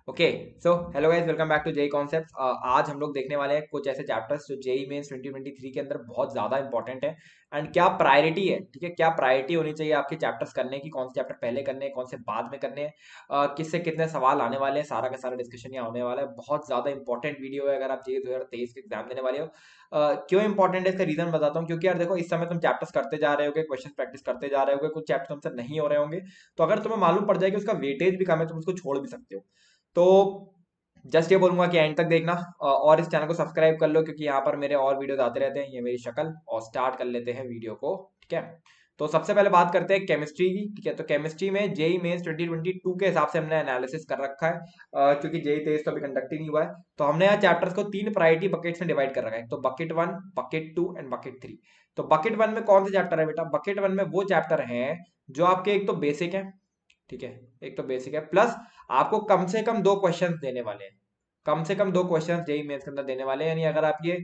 Okay so hello guys, welcome back to JEE concepts. आज हम लोग देखने वाले हैं कुछ ऐसे चैप्टर्स जो जेई मेंस 2023 के अंदर बहुत ज़्यादा इंपॉर्टेंट है एंड क्या प्रायोरिटी है। ठीक है, क्या प्रायोरिटी होनी चाहिए आपके चैप्टर्स करने की, कौन से चैप्टर पहले करने हैं, कौन से बाद में करने हैं, किससे कितने सवाल आने वाले हैं, सारा का सारा डिस्कशन यहाँ होने वाला है। बहुत ज़्यादा इंपॉर्टेंट वीडियो है अगर आप जेई 2023 के एग्जाम देने वाले हो। क्यों इंपॉर्टेंट है इसका रीजन बताता हूँ, क्योंकि यार देखो, इस समय तुम चैप्टर्स करते जा रहे होगे, क्वेश्चन प्रैक्टिस करते जा रहे होगे, कुछ चैप्टर तुमसे नहीं हो रहे होंगे, तो अगर तुम्हें मालूम पड़ जाए कि उसका वेटेज भी कम है, तुम उसको छोड़ भी सकते हो। तो जस्ट ये बोलूंगा कि एंड तक देखना, और इस चैनल को सब्सक्राइब कर लो, क्योंकि यहाँ पर मेरे और वीडियोस आते रहते हैं। ये मेरी शक्ल, और स्टार्ट कर लेते हैं वीडियो को। ठीक है, तो सबसे पहले बात करते हैं केमिस्ट्री की। ठीक है, तो केमिस्ट्री में जेई मेंस 2022 के हिसाब से हमने एनालिसिस कर रखा है, क्योंकि जेई 23 तो अभी कंडक्ट ही नहीं हुआ है। तो हमने यहाँ चैप्टर्स को तीन प्रायोरिटी बकेट्स में डिवाइड कर रखा है, तो बकेट 1, बकेट 2 एंड बकेट 3। तो बकेट 1 में कौन से चैप्टर है बेटा? बकेट 1 में वो चैप्टर हैं जो आपके एक तो बेसिक है। ठीक है, एक तो बेसिक है, प्लस आपको कम से कम दो क्वेश्चंस देने वाले हैं। कम से कम दो क्वेश्चंस जेई मेंस के अंदर देने वाले हैं, यानी अगर आप ये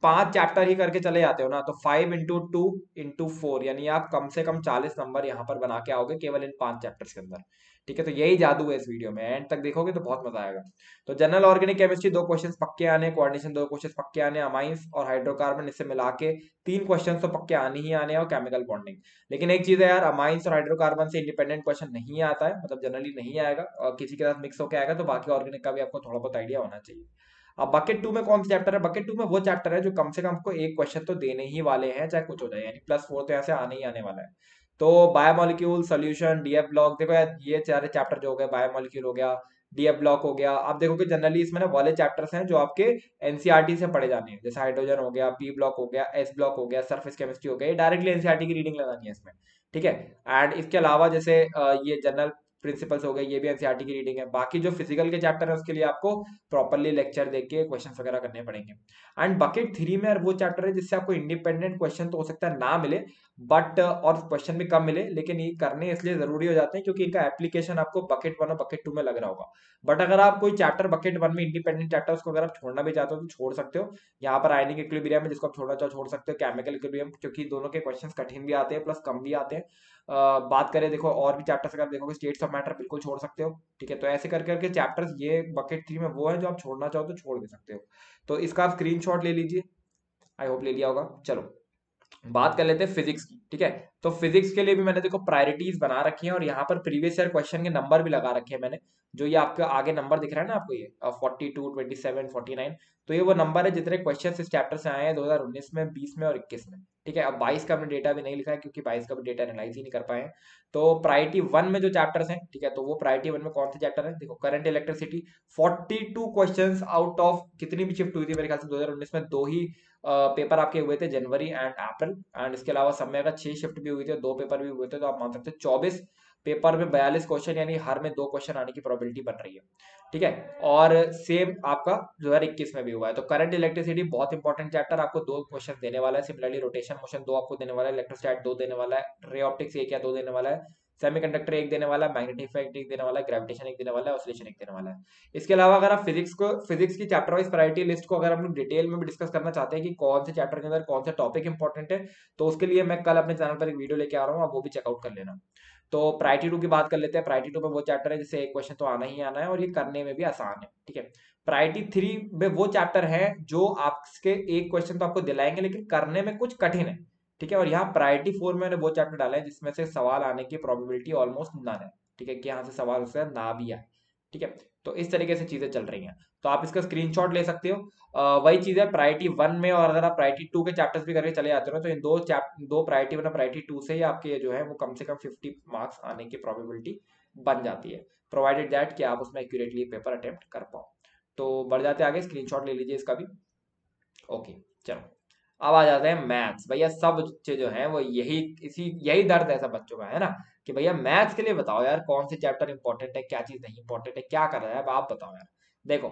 पांच चैप्टर ही करके चले जाते हो ना, तो 5 इंटू 2 इंटू 4, यानी आप कम से कम 40 नंबर यहाँ पर बना के आओगे केवल इन पांच चैप्टर्स के अंदर। ठीक है, तो यही जादू है इस वीडियो में, एंड तक देखोगे तो बहुत मजा आएगा। तो जनरल ऑर्गेनिक केमिस्ट्री दो क्वेश्चंस पक्के आने, कोऑर्डिनेशन दो क्वेश्चंस पक्के आने, अमाइंस और हाइड्रोकार्बन इससे मिला के तीन क्वेश्चंस तो पक्के आने ही आने हैं, और केमिकल बॉन्डिंग। लेकिन एक चीज है यार, अमाइंस और हाइड्रोकार्बन से इंडिपेंडेंट क्वेश्चन नहीं आता है, मतलब जनरली नहीं आएगा, और किसी के साथ मिक्स होकर आएगा, तो बाकी ऑर्गेनिक का भी आपको थोड़ा बहुत आइडिया होना चाहिए। अब बकेट 2 में कौन सा चैप्टर है? बकेट 2 में वो चैप्टर है जो कम से कम आपको एक क्वेश्चन तो देने ही वाले हैं, चाहे कुछ हो जाए, यानी +4 तो यहाँ से आने ही आने वाला है। तो बायोमोलिक्यूल सोल्यूशन, डीएफ ब्लॉक, देखो यार ये सारे चैप्टर जो हो गए, बायोमोलिक्यूल हो गया, डीएफ ब्लॉक हो गया, आप देखोगे जनरली इसमें ना वाले चैप्टर्स हैं जो आपके एनसीईआरटी से पढ़े जाने हैं, जैसे हाइड्रोजन हो गया, पी ब्लॉक हो गया, एस ब्लॉक हो गया, सरफेस केमिस्ट्री हो गया, ये डायरेक्टली एनसीईआरटी की रीडिंग लगानी है इसमें। ठीक है, एंड इसके अलावा जैसे ये जनरल प्रिंसिपल्स हो गए, ये भी एनसीईआरटी की रीडिंग है। बाकी जो फिजिकल के चैप्टर है उसके लिए आपको प्रॉपरली लेक्चर देख के क्वेश्चन वगैरह करने पड़ेंगे। एंड बकेट 3 में यार वो चैप्टर है जिससे आपको इंडिपेंडेंट क्वेश्चन तो हो सकता है ना मिले, बट और क्वेश्चन भी कम मिले, लेकिन ये करने इसलिए जरूरी हो जाते हैं क्योंकि इनका एप्लीकेशन आपको बकेट 1 और बकेट 2 में लग रहा होगा। बट अगर आप कोई चैप्टर बकेट 1 में इंडिपेंडेंट चैप्टर उसको अगर आप छोड़ना भी चाहते हो तो छोड़ सकते हो। यहाँ पर आयनिक इक्विलिब्रियम में जिसको आप छोड़ना चाहो छोड़ सकते हो, केमिकल इक्विलिब्रियम, क्योंकि दोनों के क्वेश्चन कठिन भी आते हैं प्लस कम भी आते हैं। बात करें देखो और भी चैप्टर्स, अगर आप देखोगे स्टेट्स ऑफ मैटर बिल्कुल छोड़ सकते हो। ठीक है, तो ऐसे करके करके चैप्टर्स ये बकेट 3 में वो है जो आप छोड़ना चाहो तो छोड़ भी सकते हो। तो इसका आप स्क्रीनशॉट ले लीजिए, आई होप ले लिया होगा। चलो बात कर लेते हैं फिजिक्स की। ठीक है, तो फिजिक्स के लिए भी मैंने देखो प्रायोरिटीज बना रखी हैं, और यहाँ पर प्रीवियस ईयर क्वेश्चन के नंबर भी लगा रखे हैं मैंने। जो ये आपका आगे नंबर दिख रहा है ना आपको, ये 42, 27, 49, तो ये वो नंबर है जितने क्वेश्चन इस चैप्टर से आए हैं 2019 में, 20 में और 21 में। ठीक है, अब 22 का हमने डेटा भी नहीं लिखा है क्योंकि 22 का भी डेटा एनालाइज ही नहीं कर पाए हैं। तो प्रायोरिटी 1 में जो चैप्टर्स हैं, ठीक है, तो वो प्रायोरिटी 1 में कौन से चैप्टर है? देखो current electricity, 42 questions out of कितनी भी शिफ्ट हुई थी मेरे ख्याल से 2019 में, दो ही पेपर आपके हुए थे, जनवरी एंड अप्रैल। एंड इसके अलावा सब में अगर 6 शिफ्ट भी हुई थी, दो पेपर भी हुए थे, तो आप मान सकते हो 24 पेपर में 42 क्वेश्चन, यानी हर में दो क्वेश्चन आने की प्रोबेबिलिटी बन रही है। ठीक है, और सेम आपका 2021 में भी हुआ है। तो करंट इलेक्ट्रिसिटी बहुत इंपॉर्टेंट चैप्टर, आपको दो क्वेश्चन देने वाला है। सिमिलरली रोटेशन मोशन दो आपको देने वाला है, इलेक्ट्रोस्टैट दो देने वाला है, रे ऑप्टिक्स एक या दो देने वाला है, सेमीकंडक्टर एक देने वाला है, मैग्नेटिक इफेक्ट एक देने वाला है, ग्रेविटेशन एक देने वाला है, ऑसिलेशन एक देने वाला है। इसके अलावा अगर आप फिजिक्स की चैप्टर वाइज प्रायोरिटी लिस्ट को अगर हम लोग डिटेल में भी डिस्कस करना चाहते हैं कि कौन से चैप्टर के अंदर कौन सा टॉपिक इंपॉर्टेंट है, तो उसके लिए मैं कल अपने चैनल पर एक वीडियो लेके आ रहा हूँ, आप वो भी चेकआउट कर लेना। तो प्रायोरिटी 2 की बात कर लेते हैं। प्रायोरिटी 2 में वो चैप्टर है जिससे एक क्वेश्चन तो आना ही आना है, और ये करने में भी आसान है। ठीक है, प्रायोरिटी 3 में वो चैप्टर है जो आपके एक क्वेश्चन तो आपको दिलाएंगे लेकिन करने में कुछ कठिन है। ठीक है, और यहाँ प्रायोरिटी 4 में मैंने वो चैप्टर डाला है जिसमें से सवाल आने की प्रोबेबिलिटी ऑलमोस्ट नन है। ठीक है, कि यहाँ से सवाल उससे ना भी आए। ठीक है, तो इस तरीके से चीजें चल रही हैं, तो आप इसका स्क्रीनशॉट ले सकते हो। वही चीज है प्रायोरिटी 1 में, और अगर आप प्रायोरिटी 2 के चैप्टर्स भी करके चले जाते हो ना, तो इन दो प्रायोरिटी 1 और प्रायोरिटी 2 से ही आपके जो है वो कम से कम 50 मार्क्स आने की प्रोबेबिलिटी बन जाती है, प्रोवाइडेड दैट कि आप उसमें एक्यूरेटली पेपर अटेम्प्ट कर पाओ। तो बढ़ जाते हैं आगे, स्क्रीनशॉट ले लीजिए इसका भी। ओके, चलो अब आ जाते हैं मैथ्स। भैया सब बच्चे जो हैं वो यही दर्द है सब बच्चों का, है ना, कि भैया मैथ्स के लिए बताओ यार कौन से चैप्टर इंपॉर्टेंट है, क्या चीज नहीं इंपॉर्टेंट है, क्या कर रहा है, अब आप बताओ यार। देखो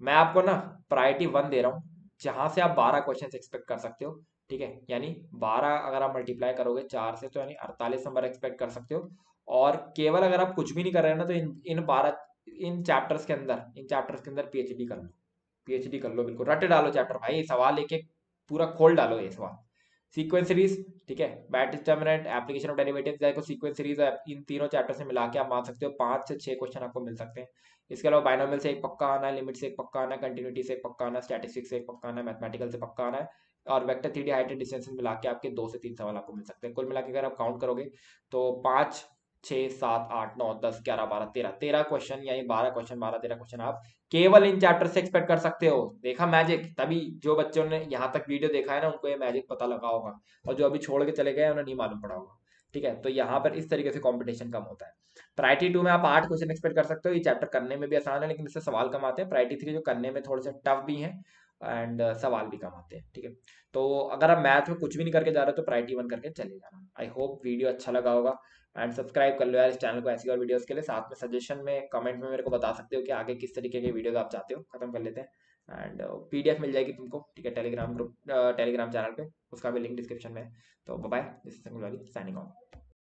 मैं आपको ना प्रायोरिटी 1 दे रहा हूँ जहां से आप 12 क्वेश्चन एक्सपेक्ट कर सकते हो। ठीक है, यानी 12 अगर आप मल्टीप्लाई करोगे 4 से, तो यानी 48 नंबर एक्सपेक्ट कर सकते हो। और केवल अगर आप कुछ भी नहीं कर रहे हो ना, तो इन चैप्टर्स के अंदर पीएचडी कर लो। पीएचडी कर लो, बिल्कुल रट डालो चैप्टर भाई, सवाल एक एक पूरा खोल डालो ये सवाल। सीक्वेंस सीरीज, ठीक है, bat determinant, application of derivatives, देखो सीक्वेंस सीरीज, इन तीनों चैप्टर से मिला के आप मान सकते हो 5 से 6 क्वेश्चन आपको मिल सकते हैं। इसके अलावा बाइनोमियल से एक पक्का आना है, लिमिट से एक पक्का आना है, कंटिन्यूटी से एक पक्का आना है, स्टैटिस्टिक्स से एक पक्का आना है, मैथमेटिकल से पक्का आना है, और vector three D height and distance मिला के आपके 2 से 3 सवाल आपको मिल सकते हैं। कुल मिला के अगर आप काउंट करोगे तो 5, 6, 7, 8, 9, 10, 11, 12, 13 क्वेश्चन, यानी 12 क्वेश्चन, 12, 13 क्वेश्चन आप केवल इन चैप्टर से एक्सपेक्ट कर सकते हो। देखा मैजिक, तभी जो बच्चों ने यहाँ तक वीडियो देखा है ना, उनको ये मैजिक पता लगा होगा, और जो अभी छोड़ के चले गए उन्हें नहीं मालूम पड़ा होगा। ठीक है, तो यहाँ पर इस तरीके से कंपटीशन कम होता है। प्रायोरिटी 2 में आप 8 क्वेश्चन एक्सपेक्ट कर सकते हो, ये चैप्टर करने में भी आसान है लेकिन इससे सवाल कम आते हैं। प्रायोरिटी 3 जो करने में थोड़े से टफ भी हैं एंड सवाल भी कम आते हैं। ठीक है, तो अगर आप मैथ में कुछ भी नहीं करके जा रहे हो तो प्रायोरिटी 1 करके चले जाना। आई होप वीडियो अच्छा लगा होगा, एंड सब्सक्राइब कर लो यार इस चैनल को ऐसी और वीडियोस के लिए। साथ में सजेशन में कमेंट में मेरे को बता सकते हो कि आगे किस तरीके के वीडियोस आप चाहते हो। खत्म कर लेते हैं, एंड पीडीएफ मिल जाएगी तुमको, ठीक है, टेलीग्राम ग्रुप, टेलीग्राम चैनल पे, उसका भी लिंक डिस्क्रिप्शन में है। तो बाय, दिस इज संगुल वाली साइनिंग ऑफ।